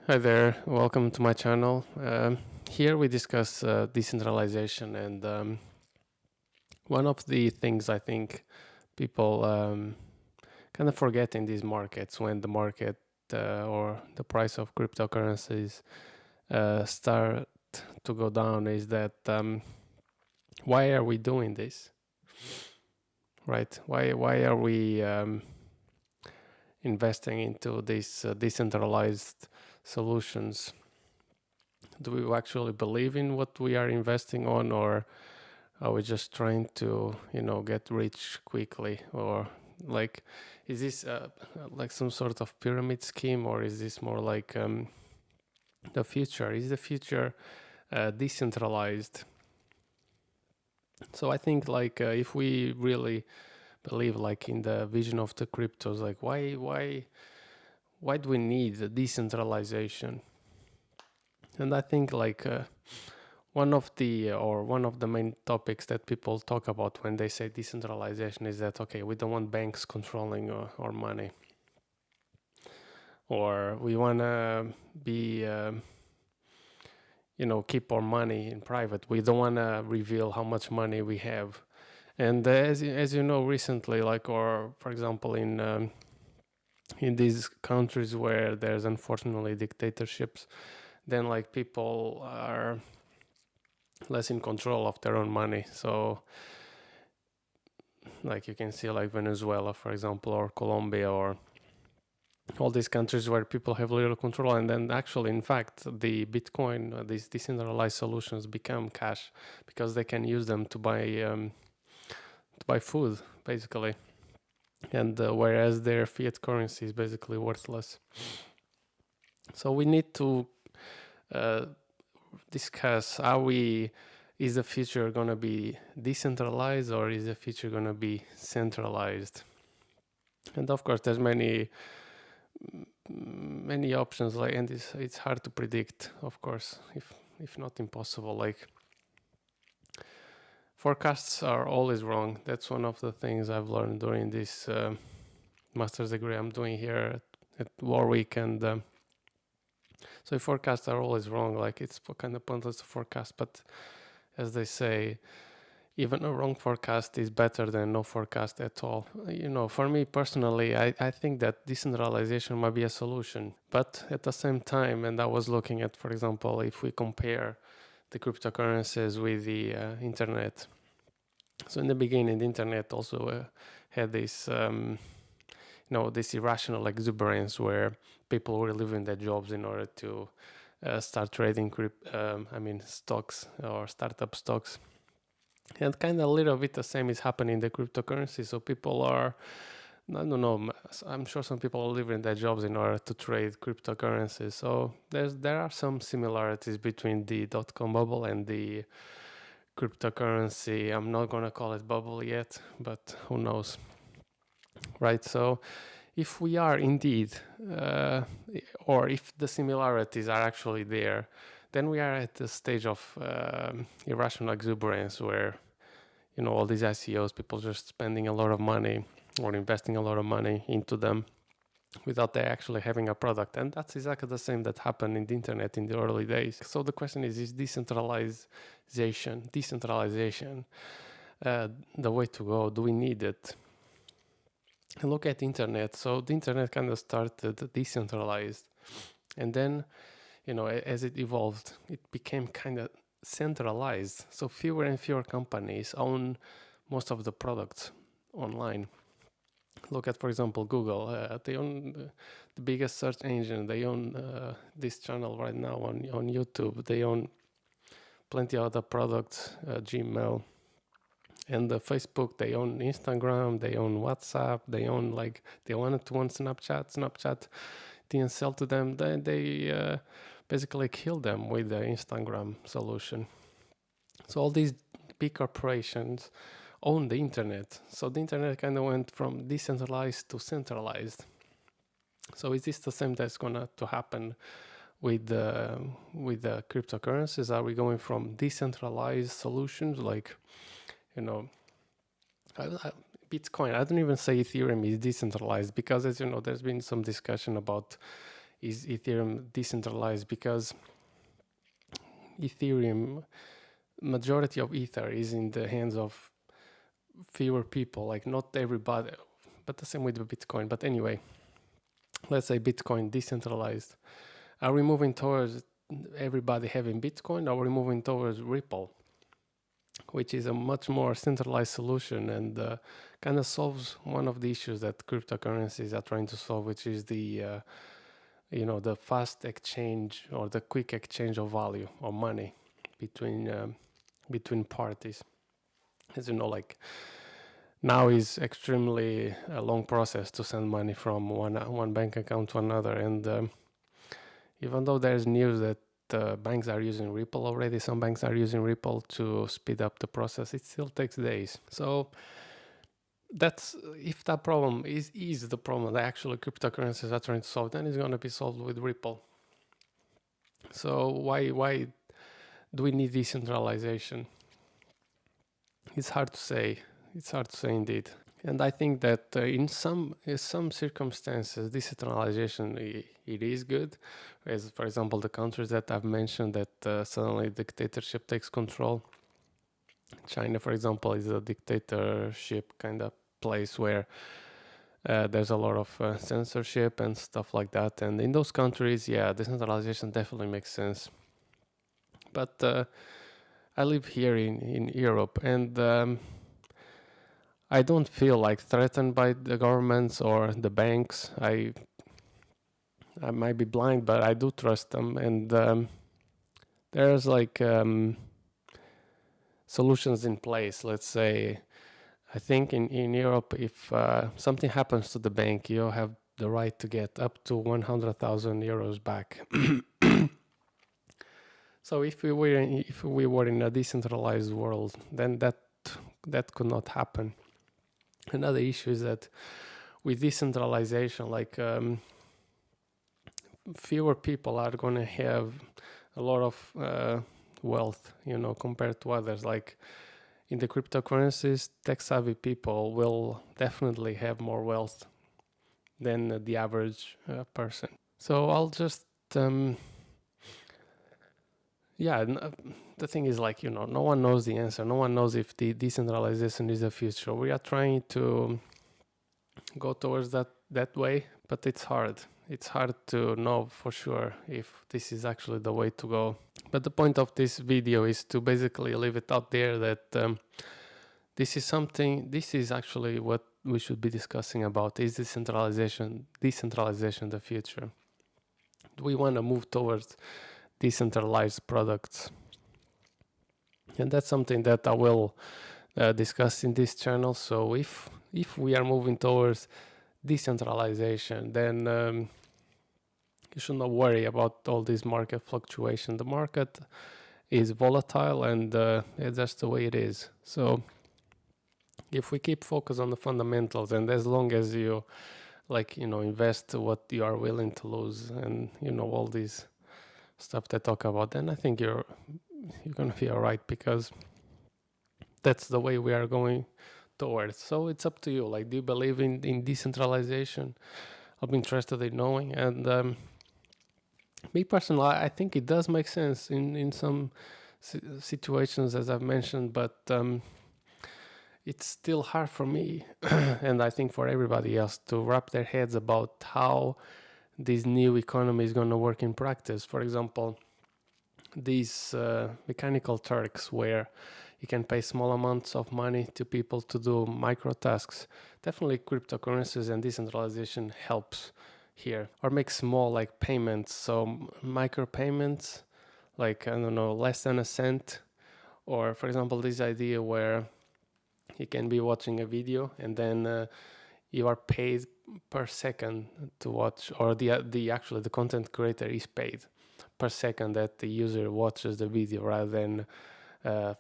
Hi there, welcome to my channel. Here we discuss decentralization, and one of the things I think people kind of forget in these markets when the market or the price of cryptocurrencies start to go down is that why are we doing this, right? Why are we investing into these decentralized solutions? Do we actually believe in what we are investing on, or are we just trying to get rich quickly? Or like, is this like some sort of pyramid scheme, or is this more like the future? Is the future decentralized? So I think like if we really believe like in the vision of the cryptos, like why do we need the decentralization? And I think like one of the main topics that people talk about when they say decentralization is that, okay, we don't want banks controlling our money, or we want to be keep our money in private. We don't want to reveal how much money we have. And as you know, recently, like, or for example in these countries where there's unfortunately dictatorships, then like people are less in control of their own money. So like you can see like Venezuela, for example, or Colombia, or all these countries where people have little control, and then actually in fact the Bitcoin, these decentralized solutions become cash because they can use them to buy food basically, and whereas their fiat currency is basically worthless. So we need to discuss, is the future going to be decentralized, or is the future going to be centralized? And of course there's many options, like, and it's hard to predict, of course, if not impossible. Like, forecasts are always wrong. That's one of the things I've learned during this master's degree I'm doing here at Warwick. And so forecasts are always wrong. Like, it's kind of pointless to forecast, but as they say, even a wrong forecast is better than no forecast at all. For me personally, I think that decentralization might be a solution. But at the same time, and I was looking at, for example, if we compare the cryptocurrencies with the internet. So in the beginning, the internet also had this, this irrational exuberance where people were leaving their jobs in order to start trading stocks or startup stocks. And kind of a little bit the same is happening in the cryptocurrency. So people are, I don't know, I'm sure some people are leaving their jobs in order to trade cryptocurrencies. So there are some similarities between the dot-com bubble and the cryptocurrency. I'm not going to call it bubble yet, but who knows, right? So if we are indeed, or if the similarities are actually there, then we are at the stage of irrational exuberance where, all these ICOs, people just spending a lot of money or investing a lot of money into them without they actually having a product. And that's exactly the same that happened in the internet in the early days. So the question is decentralization the way to go? Do we need it? And look at the internet. So the internet kind of started decentralized, and then, as it evolved, it became kind of centralized. So fewer and fewer companies own most of the products online. Look at, for example, Google. They own the biggest search engine. They own this channel right now on YouTube. They own plenty of other products, Gmail, and Facebook. They own Instagram. They own WhatsApp. They own, like, they wanted to own Snapchat. Snapchat didn't sell to them. They basically killed them with the Instagram solution. So all these big corporations own the internet. So the internet kind of went from decentralized to centralized. So is this the same that's gonna to happen with the cryptocurrencies? Are we going from decentralized solutions like, Bitcoin? I don't even say Ethereum is decentralized, because, as you know, there's been some discussion about is Ethereum decentralized, because Ethereum, majority of Ether is in the hands of fewer people, like not everybody, but the same with the Bitcoin. But anyway, let's say Bitcoin decentralized. Are we moving towards everybody having Bitcoin, or are we moving towards Ripple, which is a much more centralized solution and kind of solves one of the issues that cryptocurrencies are trying to solve, which is the the fast exchange or the quick exchange of value or money between parties. As you know, like now is extremely a long process to send money from one bank account to another, and even though there's news that banks are using Ripple already, some banks are using Ripple to speed up the process, it still takes days. So that's, if that problem is the problem that actually cryptocurrencies are trying to solve, then it's going to be solved with Ripple. So why do we need decentralization? It's hard to say. It's hard to say indeed. And I think that in some circumstances, decentralization it is good, as for example the countries that I've mentioned that suddenly dictatorship takes control. China, for example, is a dictatorship kind of place where there's a lot of censorship and stuff like that. And in those countries, yeah, decentralization definitely makes sense. But I live here in Europe, and I don't feel like threatened by the governments or the banks. I might be blind, but I do trust them, and there's like solutions in place. Let's say, I think in Europe, if something happens to the bank, you have the right to get up to 100,000 euros back. So if we were in a decentralized world, then that could not happen. Another issue is that with decentralization, like fewer people are going to have a lot of wealth, compared to others. Like in the cryptocurrencies, tech-savvy people will definitely have more wealth than the average person. So I'll just the thing is, like, no one knows the answer. No one knows if the decentralization is the future. We are trying to go towards that way, but it's hard. It's hard to know for sure if this is actually the way to go. But the point of this video is to basically leave it out there that this is actually what we should be discussing about. Is decentralization the future? Do we want to move towards decentralized products? And that's something that I will discuss in this channel. So if we are moving towards decentralization, then you should not worry about all this market fluctuation. The market is volatile, and that's the way it is. So if we keep focus on the fundamentals, and as long as you invest what you are willing to lose, and all these stuff they talk about, then I think you're gonna be all right, because that's the way we are going towards. So it's up to you. Like, do you believe in decentralization? I'll be interested in knowing. And me personally, I think it does make sense in some situations, as I've mentioned, but it's still hard for me and I think for everybody else to wrap their heads about how this new economy is going to work in practice. For example, these mechanical Turks, where you can pay small amounts of money to people to do micro tasks. Definitely cryptocurrencies and decentralization helps here, or make small payments. So micro payments, like, I don't know, less than a cent. Or for example, this idea where you can be watching a video and then you are paid per second to watch, or the content creator is paid per second that the user watches the video, rather than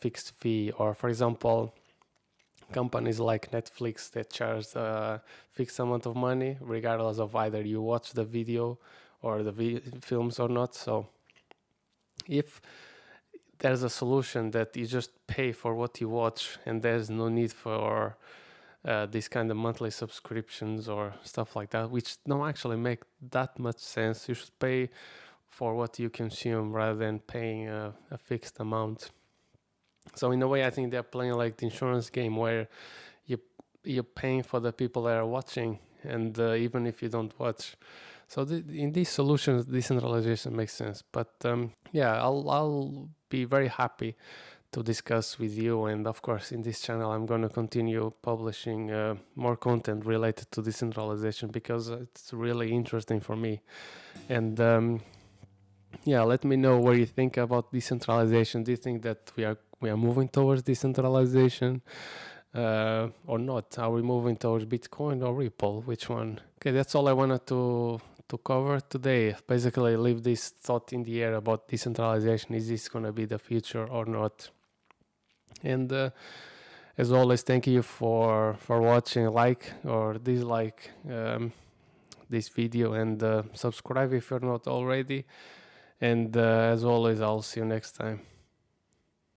fixed fee. Or for example, companies like Netflix that charge a fixed amount of money regardless of either you watch the video or the films or not. So if there's a solution that you just pay for what you watch and there's no need for these kind of monthly subscriptions or stuff like that, which don't actually make that much sense. You should pay for what you consume rather than paying a fixed amount. So in a way, I think they're playing like the insurance game where you're paying for the people that are watching, and even if you don't watch. So in these solutions, decentralization makes sense. But yeah, I'll be very happy to discuss with you, and of course in this channel I'm going to continue publishing more content related to decentralization because it's really interesting for me. And yeah, let me know what you think about decentralization. Do you think that we are moving towards decentralization or not? Are we moving towards Bitcoin or Ripple? Which one? Okay, that's all I wanted to cover today. Basically, leave this thought in the air about decentralization. Is this going to be the future or not? And as always, thank you for watching. Like or dislike this video, and subscribe if you're not already. And as always, I'll see you next time.